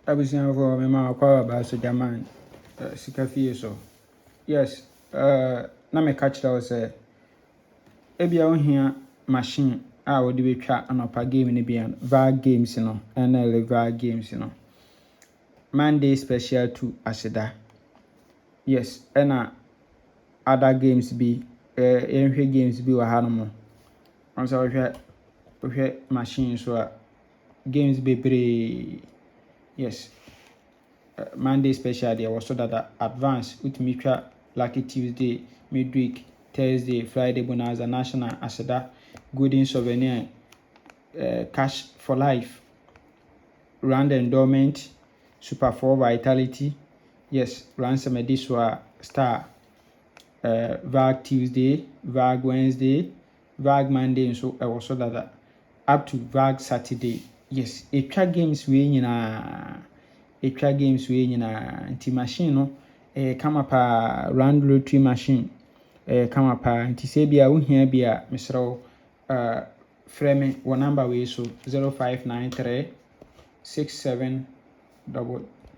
Abusiafo me ma kwa ba so jaman sika fie so. Yes, na me ka kira wo se ebia wo hia machine a wo de betwa anopa game ne bia VAR games no NL VAR games no. Monday special to aseda. Yes, ena other games bi enhwe games bi wa hanom. Onso wo hwe machine so a games bebre. Yes. Monday special there was so that advance utumi twa Lucky Tuesday, midweek, Thursday, Friday bonanza, national aseda, golden souvenir, cash for life, round endowment, super 4 vitality, yes, ransom ediswa star, VAG Tuesday, VAG Wednesday, VAG Monday, and so was so that up to VAG Saturday. Yes, a track games we etwa games we nyina nti machine no kama pa round rotary machine kama pa nti se bia wo hia bia mesrew frɛ me wo number we so 0593 67